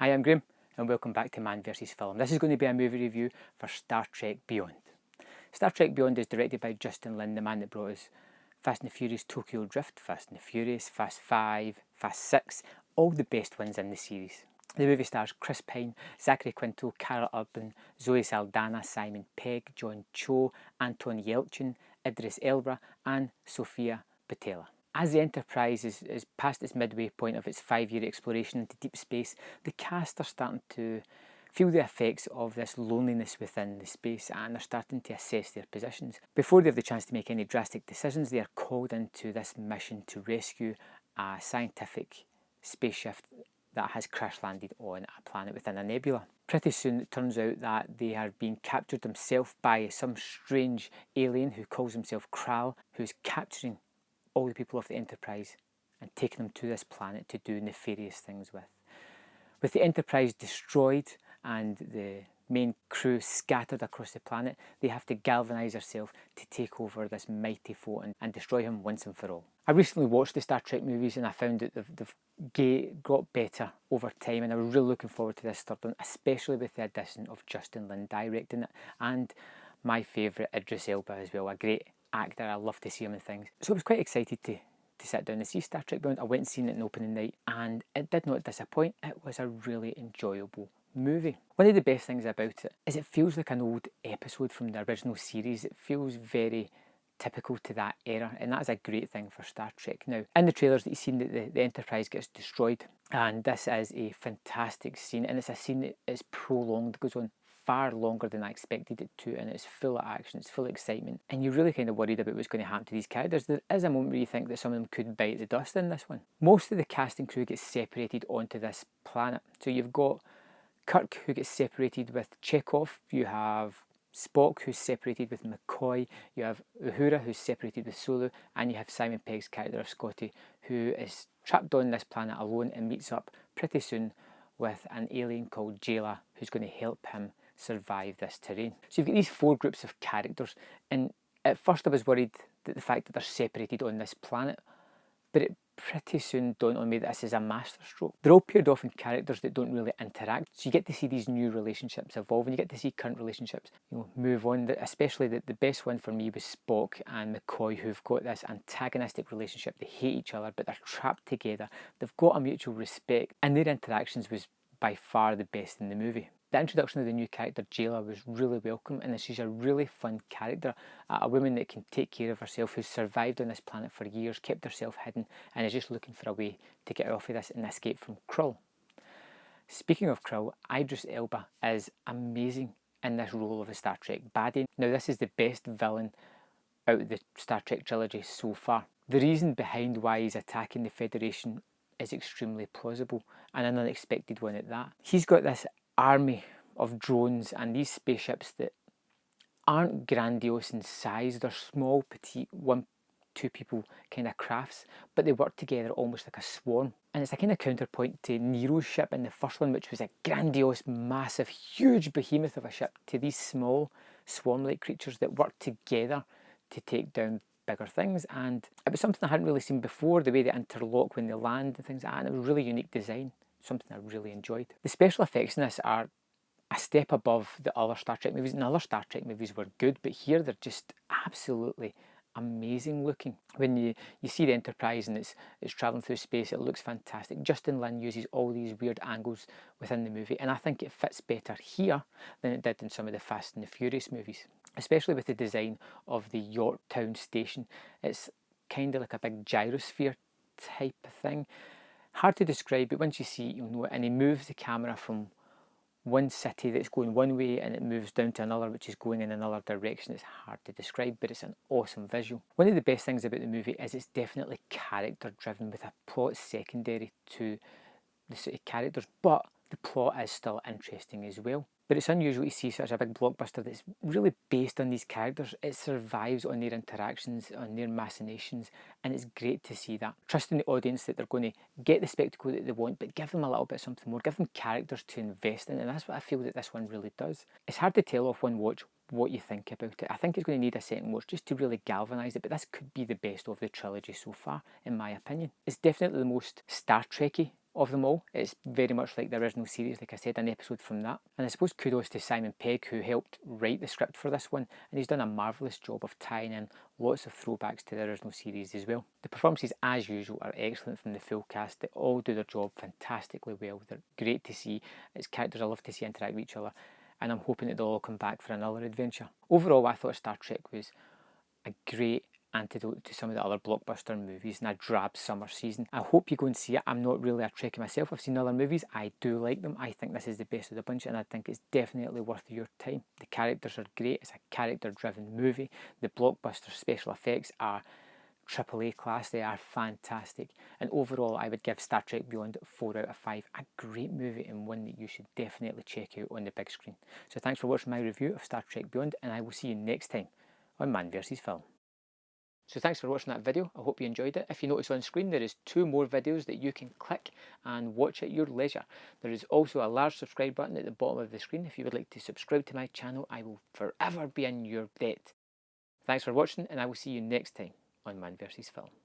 Hi, I'm Graham and welcome back to Man vs Film. This is going to be a movie review for Star Trek Beyond. Star Trek Beyond is directed by Justin Lin, the man that brought us Fast and the Furious Tokyo Drift, Fast and the Furious, Fast 5, Fast 6, all the best ones in the series. The movie stars Chris Pine, Zachary Quinto, Carol Urban, Zoe Saldana, Simon Pegg, John Cho, Anton Yelchin, Idris Elba and Sofia Boutella. As the Enterprise is past its midway point of its 5-year exploration into deep space, the cast are starting to feel the effects of this loneliness within the space, and they're starting to assess their positions. Before they have the chance to make any drastic decisions, they are called into this mission to rescue a scientific spaceship that has crash landed on a planet within a nebula. Pretty soon it turns out that they are being captured themselves by some strange alien who calls himself Kral, who's capturing all the people of the Enterprise and taking them to this planet to do nefarious things with. With the Enterprise destroyed and the main crew scattered across the planet, they have to galvanise themselves to take over this mighty foe and destroy him once and for all. I recently watched the Star Trek movies and I found that they've got better over time, and I'm really looking forward to this third one, especially with the addition of Justin Lin directing it and my favourite Idris Elba as well, a great actor. I love to see him in things. So I was quite excited to sit down and see Star Trek Beyond. I went and seen it in opening night and it did not disappoint. It was a really enjoyable movie. One of the best things about it is it feels like an old episode from the original series. It feels very typical to that era, and that is a great thing for Star Trek. Now, in the trailers that you've seen, that the Enterprise gets destroyed, and this is a fantastic scene, and it's a scene that is prolonged, goes on far longer than I expected it to, and it's full of action, it's full of excitement, and you're really kind of worried about what's going to happen to these characters. There is a moment where you think that some of them could bite the dust in this one. Most of the cast and crew gets separated onto this planet. So you've got Kirk, who gets separated with Chekhov, you have Spock, who's separated with McCoy, you have Uhura, who's separated with Sulu, and you have Simon Pegg's character of Scotty, who is trapped on this planet alone and meets up pretty soon with an alien called Jayla, who's going to help him survive this terrain. So you've got these 4 groups of characters, and at first I was worried that the fact that they're separated on this planet, but it pretty soon dawned on me that this is a masterstroke. They're all paired off in characters that don't really interact, so you get to see these new relationships evolve, and you get to see current relationships move on. Especially the best one for me was Spock and McCoy, who've got this antagonistic relationship. They hate each other, but they're trapped together. They've got a mutual respect, and their interactions was by far the best in the movie. The introduction of the new character Jayla was really welcome, and she's a really fun character, a woman that can take care of herself, who's survived on this planet for years, kept herself hidden, and is just looking for a way to get off of this and escape from Krull. Speaking of Krull, Idris Elba is amazing in this role of a Star Trek baddie. Now, this is the best villain out of the Star Trek trilogy so far. The reason behind why he's attacking the Federation is extremely plausible, and an unexpected one at that. He's got this army of drones and these spaceships that aren't grandiose in size. They're small, petite, 1-2 people kind of crafts, but they work together almost like a swarm. And it's a kind of counterpoint to Nero's ship in the first one, which was a grandiose, massive, huge behemoth of a ship, to these small swarm-like creatures that work together to take down bigger things. And it was something I hadn't really seen before, the way they interlock when they land and things like that, and it was a really unique design. Something I really enjoyed. The special effects in this are a step above the other Star Trek movies, and other Star Trek movies were good, but here they're just absolutely amazing looking. When you see the Enterprise and it's travelling through space, it looks fantastic. Justin Lin uses all these weird angles within the movie, and I think it fits better here than it did in some of the Fast and the Furious movies, especially with the design of the Yorktown station. It's kind of like a big gyrosphere type of thing. Hard to describe, but once you see it, you'll know it. And he moves the camera from one city that's going one way and it moves down to another which is going in another direction. It's hard to describe, but it's an awesome visual. One of the best things about the movie is it's definitely character driven, with a plot secondary to the sort of characters, but the plot is still interesting as well. But it's unusual to see such a big blockbuster that's really based on these characters. It survives on their interactions, on their machinations, and it's great to see that. Trusting the audience that they're going to get the spectacle that they want, but give them a little bit something more, give them characters to invest in, and that's what I feel that this one really does. It's hard to tell off one watch what you think about it. I think it's going to need a second watch just to really galvanise it, but this could be the best of the trilogy so far, in my opinion. It's definitely the most Star Trekky of them all. It's very much like the original series, like I said, an episode from that. And I suppose kudos to Simon Pegg, who helped write the script for this one, and he's done a marvellous job of tying in lots of throwbacks to the original series as well. The performances, as usual, are excellent from the full cast. They all do their job fantastically well. They're great to see. It's characters I love to see interact with each other, and I'm hoping that they'll all come back for another adventure. Overall, I thought Star Trek was a great antidote to some of the other blockbuster movies in a drab summer season. I hope you go and see it. I'm not really a Trekkie myself. I've seen other movies. I do like them. I think this is the best of the bunch, and I think it's definitely worth your time. The characters are great. It's a character-driven movie. The blockbuster special effects are AAA class. They are fantastic. And overall, I would give Star Trek Beyond 4 out of 5. A great movie and one that you should definitely check out on the big screen. So thanks for watching my review of Star Trek Beyond, and I will see you next time on Man vs. Film. So thanks for watching that video. I hope you enjoyed it. If you notice on screen, there is 2 more videos that you can click and watch at your leisure. There is also a large subscribe button at the bottom of the screen. If you would like to subscribe to my channel, I will forever be in your debt. Thanks for watching, and I will see you next time on Man vs. Film.